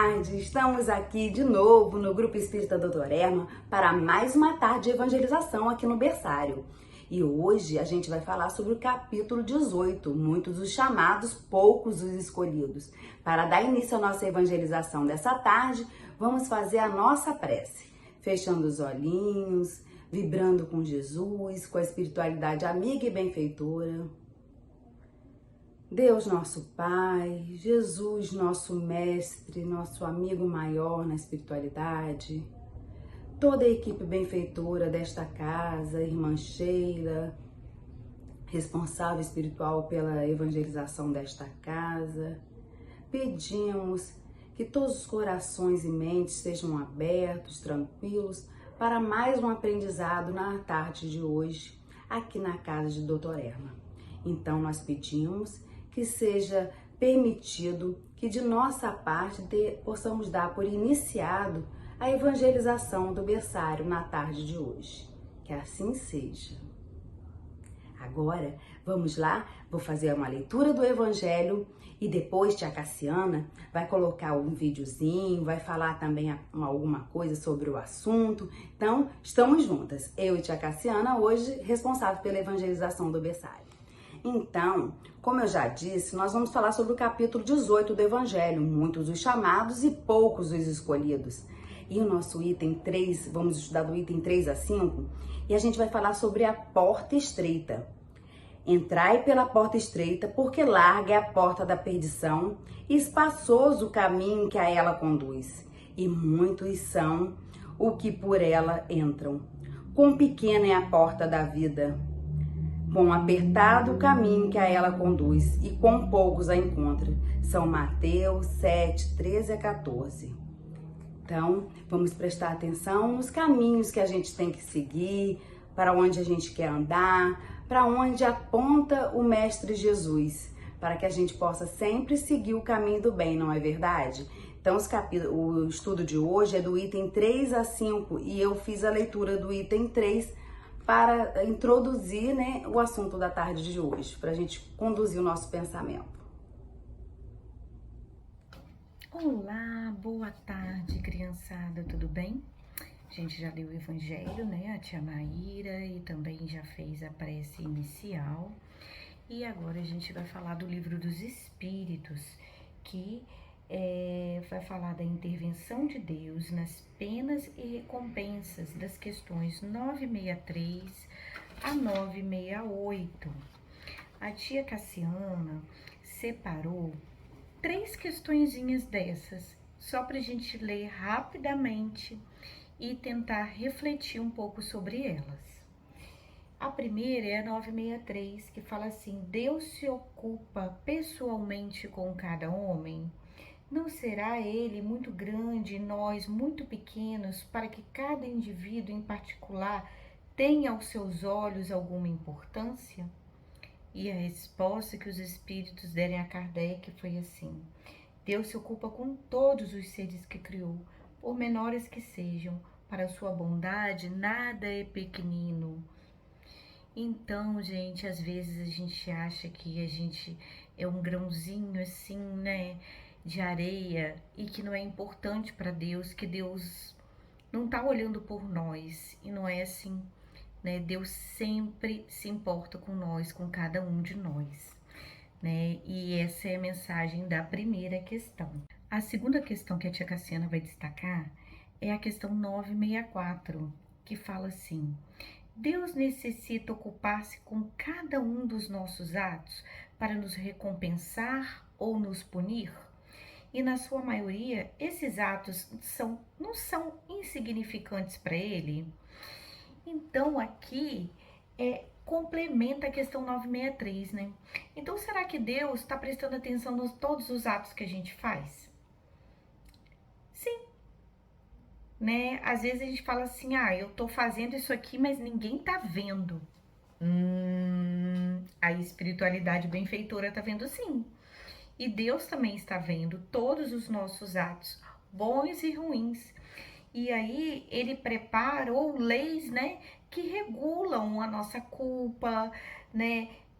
tarde, estamos aqui de novo no Grupo Espírita Doutor Erma para mais uma tarde de evangelização aqui no berçário. E hoje a gente vai falar sobre o capítulo 18, muitos os chamados, poucos os escolhidos. Para dar início à nossa evangelização dessa tarde, vamos fazer a nossa prece, fechando os olhinhos, vibrando com Jesus, com a espiritualidade amiga e benfeitora. Deus nosso Pai, Jesus nosso Mestre, nosso amigo maior na espiritualidade, toda a equipe benfeitora desta casa, Irmã Sheila, responsável espiritual pela evangelização desta casa, pedimos que todos os corações e mentes sejam abertos, tranquilos, para mais um aprendizado na tarde de hoje, aqui na casa de Doutor Erma. Então nós pedimos que seja permitido que de nossa parte possamos dar por iniciado a evangelização do berçário na tarde de hoje. Que assim seja. Agora, vamos lá, vou fazer uma leitura do Evangelho e depois tia Cassiana vai colocar um videozinho, vai falar também alguma coisa sobre o assunto. Então, estamos juntas, eu e tia Cassiana, hoje responsável pela evangelização do berçário. Então, como eu já disse, nós vamos falar sobre o capítulo 18 do Evangelho, muitos os chamados e poucos os escolhidos. E o nosso item 3, vamos estudar do item 3 a 5, e a gente vai falar sobre a porta estreita. Entrai pela porta estreita, porque larga é a porta da perdição, e espaçoso o caminho que a ela conduz, e muitos são o que por ela entram. Quão pequena é a porta da vida, quão apertado o caminho que a ela conduz, e quão poucos a encontram. São Mateus 7, 13 a 14. Então, vamos prestar atenção nos caminhos que a gente tem que seguir, para onde a gente quer andar, para onde aponta o Mestre Jesus, para que a gente possa sempre seguir o caminho do bem, não é verdade? Então, o estudo de hoje é do item 3 a 5 e eu fiz a leitura do item 3 para introduzir, o assunto da tarde de hoje, para a gente conduzir o nosso pensamento. Olá, boa tarde, criançada, tudo bem? A gente já leu o Evangelho, a tia Maíra, e também já fez a prece inicial. E agora a gente vai falar do Livro dos Espíritos, que vai falar da intervenção de Deus nas penas e recompensas das questões 963 a 968. A tia Cassiana separou 3 questõezinhas dessas, só para a gente ler rapidamente e tentar refletir um pouco sobre elas. A primeira é a 963, que fala assim: Deus se ocupa pessoalmente com cada homem? Não será ele muito grande e nós muito pequenos para que cada indivíduo em particular tenha aos seus olhos alguma importância? E a resposta que os espíritos deram a Kardec foi assim: Deus se ocupa com todos os seres que criou, por menores que sejam, para sua bondade nada é pequenino. Então, gente, às vezes a gente acha que a gente é um grãozinho assim, de areia, e que não é importante para Deus, que Deus não está olhando por nós, e não é assim, Deus sempre se importa com nós, com cada um de nós, E essa é a mensagem da primeira questão. A segunda questão que a tia Cassiana vai destacar é a questão 964, que fala assim: Deus necessita ocupar-se com cada um dos nossos atos para nos recompensar ou nos punir? E na sua maioria, esses atos não são insignificantes para ele? Então, aqui complementa a questão 963, Então, será que Deus está prestando atenção em todos os atos que a gente faz? Sim. Às vezes a gente fala assim: eu tô fazendo isso aqui, mas ninguém tá vendo. A espiritualidade benfeitora tá vendo sim. E Deus também está vendo todos os nossos atos, bons e ruins. E aí ele preparou leis, que regulam a nossa culpa,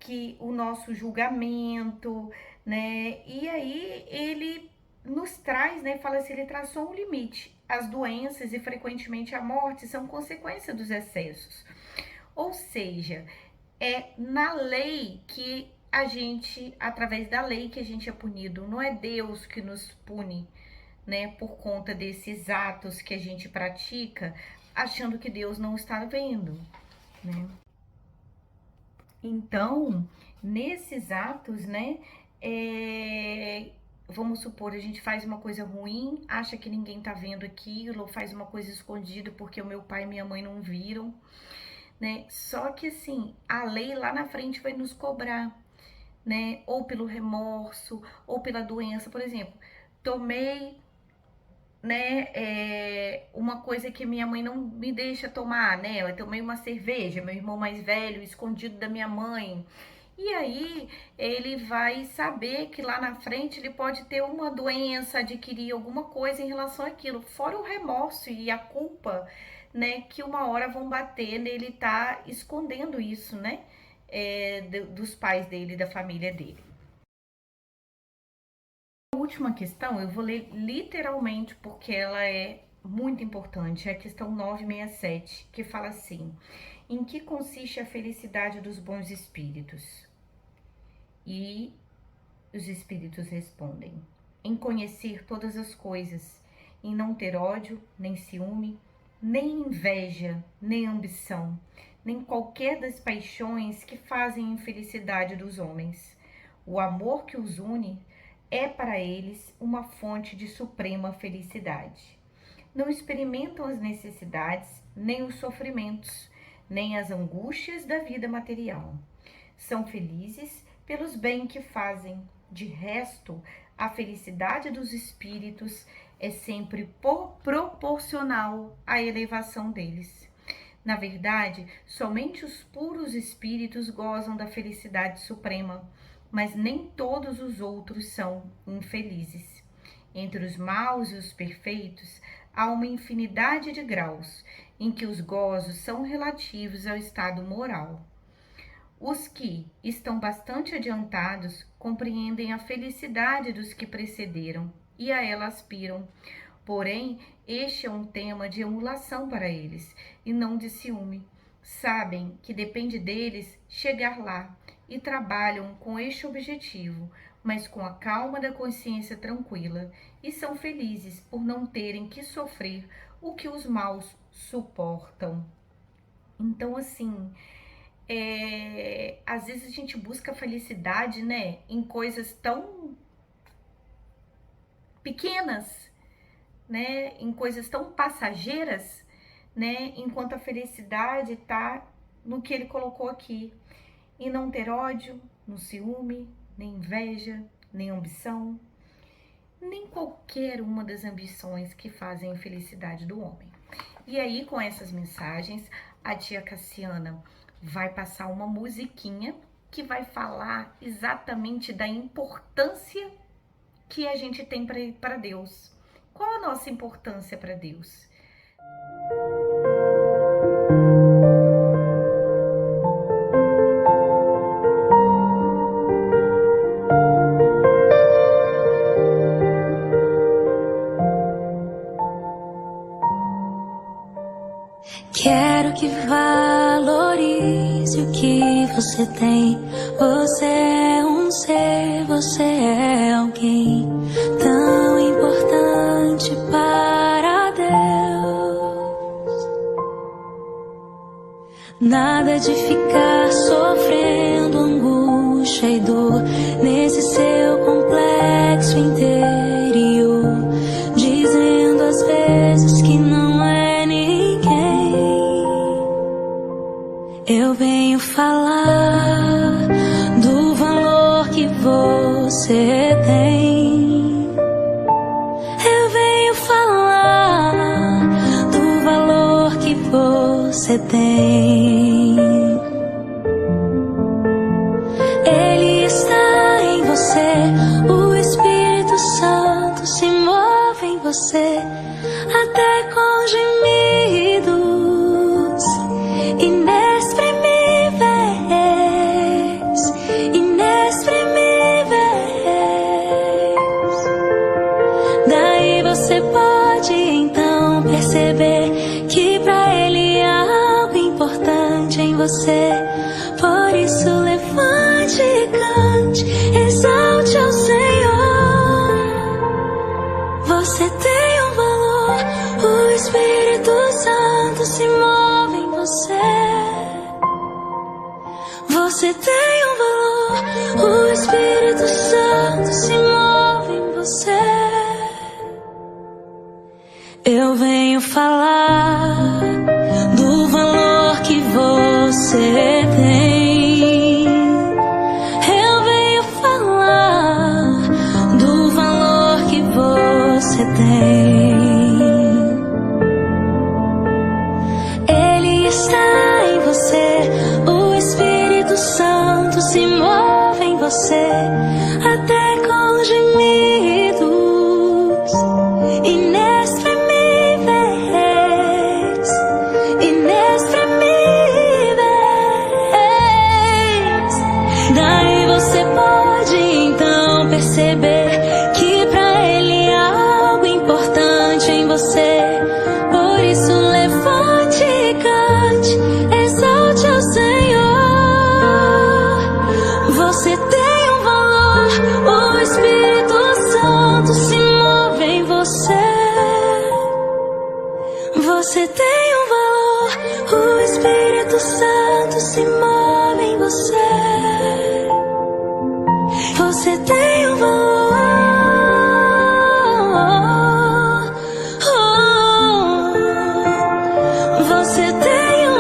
que o nosso julgamento, E aí ele nos traz, né, fala assim, ele traçou um limite. As doenças e frequentemente a morte são consequência dos excessos. Ou seja, é na lei que a gente, através da lei que a gente é punido, não é Deus que nos pune, né, por conta desses atos que a gente pratica, achando que Deus não está vendo, né? Então, nesses atos, né, vamos supor, a gente faz uma coisa ruim, acha que ninguém tá vendo aquilo, ou faz uma coisa escondida porque o meu pai e minha mãe não viram, né? Só que assim, a lei lá na frente vai nos cobrar, né? Ou pelo remorso, ou pela doença. Por exemplo, tomei, né, uma coisa que minha mãe não me deixa tomar, né? Eu tomei uma cerveja, meu irmão mais velho, escondido da minha mãe. E aí ele vai saber que lá na frente ele pode ter uma doença, adquirir alguma coisa em relação àquilo, fora o remorso e a culpa, né, que uma hora vão bater nele, tá escondendo isso, né, dos pais dele, da família dele. A última questão eu vou ler literalmente porque ela é muito importante, é a questão 967, que fala assim: em que consiste a felicidade dos bons espíritos? E os espíritos respondem: em conhecer todas as coisas, em não ter ódio, nem ciúme, nem inveja, nem ambição, nem qualquer das paixões que fazem a infelicidade dos homens. O amor que os une é para eles uma fonte de suprema felicidade. Não experimentam as necessidades, nem os sofrimentos, nem as angústias da vida material. São felizes pelos bem que fazem. De resto, a felicidade dos espíritos é sempre proporcional à elevação deles. Na verdade, somente os puros espíritos gozam da felicidade suprema, mas nem todos os outros são infelizes. Entre os maus e os perfeitos, há uma infinidade de graus, em que os gozos são relativos ao estado moral. Os que estão bastante adiantados compreendem a felicidade dos que precederam e a ela aspiram. Porém, este é um tema de emulação para eles e não de ciúme. Sabem que depende deles chegar lá e trabalham com este objetivo, mas com a calma da consciência tranquila, e são felizes por não terem que sofrer o que os maus suportam. Então, assim, às vezes a gente busca felicidade, né, em coisas tão pequenas, né, em coisas tão passageiras, né, enquanto a felicidade tá no que ele colocou aqui, em não ter ódio, no ciúme, nem inveja, nem ambição, nem qualquer uma das ambições que fazem a infelicidade do homem. E aí, com essas mensagens, a tia Cassiana vai passar uma musiquinha que vai falar exatamente da importância que a gente tem para Deus. Qual a nossa importância para Deus? Quero que valorize o que você tem. Você é um ser, você é alguém tão importante para Deus. Nada de ficar sofrendo angústia e dor nesse seu complexo interior, dizendo às vezes que não é ninguém. Eu venho falar do valor que você tem. Eu venho falar do valor que você tem. Ele está em você, o Espírito Santo se move em você, até com gemidos inexprimíveis, inexprimíveis. perceber que pra Ele há algo importante em você. Por isso levante e cante, exalte ao Senhor. Você tem um valor, o Espírito Santo se move em você. Você tem um valor, o Espírito Santo se move em você. Eu venho falar do valor que você tem. Eu venho falar do valor que você tem. Ele está em você, o Espírito Santo se move em você, até com gemidos inexprimíveis, inexprimíveis. Daí você pode então perceber que pra Ele há algo importante em você. Por isso levante e cante, exalte ao Senhor. Você tem um valor, o Espírito Santo se move em você. Você tem um valor, o Espírito Santo se move em você. Você tem um valor, você tem um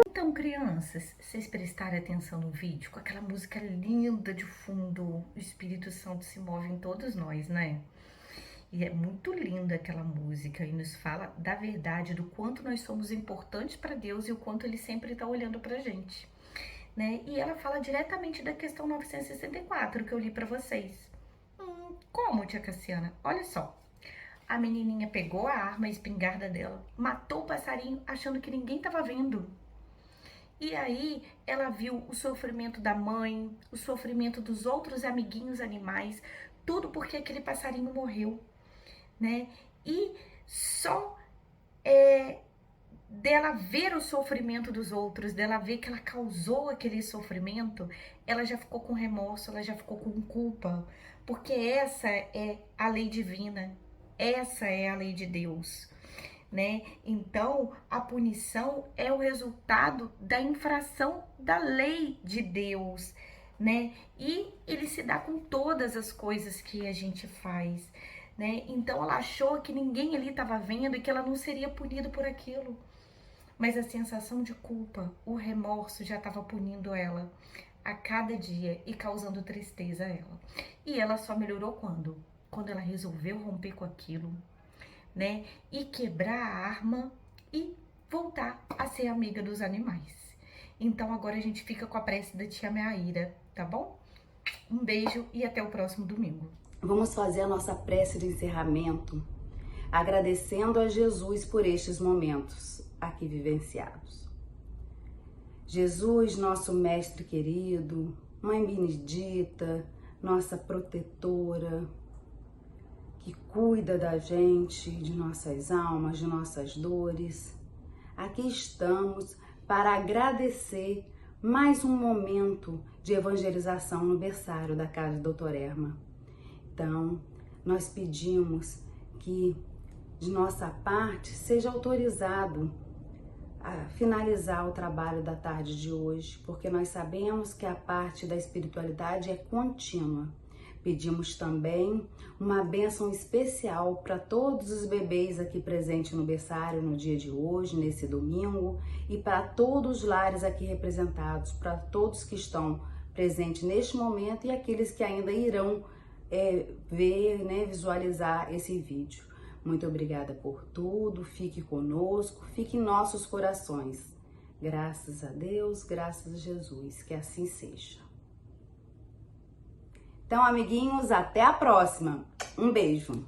Então, crianças, vocês prestarem atenção no vídeo, com aquela música linda de fundo, o Espírito Santo se move em todos nós, né? E é muito linda aquela música e nos fala da verdade, do quanto nós somos importantes para Deus e o quanto Ele sempre está olhando pra gente, né? E ela fala diretamente da questão 964 que eu li para vocês. Como, tia Cassiana? Olha só. A menininha pegou a arma, a espingarda dela, matou o passarinho achando que ninguém estava vendo. E aí ela viu o sofrimento da mãe, o sofrimento dos outros amiguinhos animais, tudo porque aquele passarinho morreu, né? E só dela ver o sofrimento dos outros, dela ver que ela causou aquele sofrimento, ela já ficou com remorso, ela já ficou com culpa, porque essa é a lei divina, essa é a lei de Deus, né? Então, a punição é o resultado da infração da lei de Deus, né? E ele se dá com todas as coisas que a gente faz, né? Então, ela achou que ninguém ali estava vendo e que ela não seria punida por aquilo. Mas a sensação de culpa, o remorso já estava punindo ela a cada dia e causando tristeza a ela. E ela só melhorou quando? Quando ela resolveu romper com aquilo, né? E quebrar a arma e voltar a ser amiga dos animais. Então agora a gente fica com a prece da tia Maíra, tá bom? Um beijo e até o próximo domingo. Vamos fazer a nossa prece de encerramento, agradecendo a Jesus por estes momentos aqui vivenciados. Jesus, nosso mestre querido, Mãe Benedita, nossa protetora, que cuida da gente, de nossas almas, de nossas dores. Aqui estamos para agradecer mais um momento de evangelização no berçário da casa de Doutor Erma. Então, nós pedimos que de nossa parte seja autorizado a finalizar o trabalho da tarde de hoje, porque nós sabemos que a parte da espiritualidade é contínua. Pedimos também uma bênção especial para todos os bebês aqui presentes no berçário no dia de hoje, nesse domingo, e para todos os lares aqui representados, para todos que estão presente neste momento e aqueles que ainda irão ver, né, visualizar esse vídeo. Muito obrigada por tudo, fique conosco, fique em nossos corações. Graças a Deus, graças a Jesus, que assim seja. Então, amiguinhos, até a próxima. Um beijo.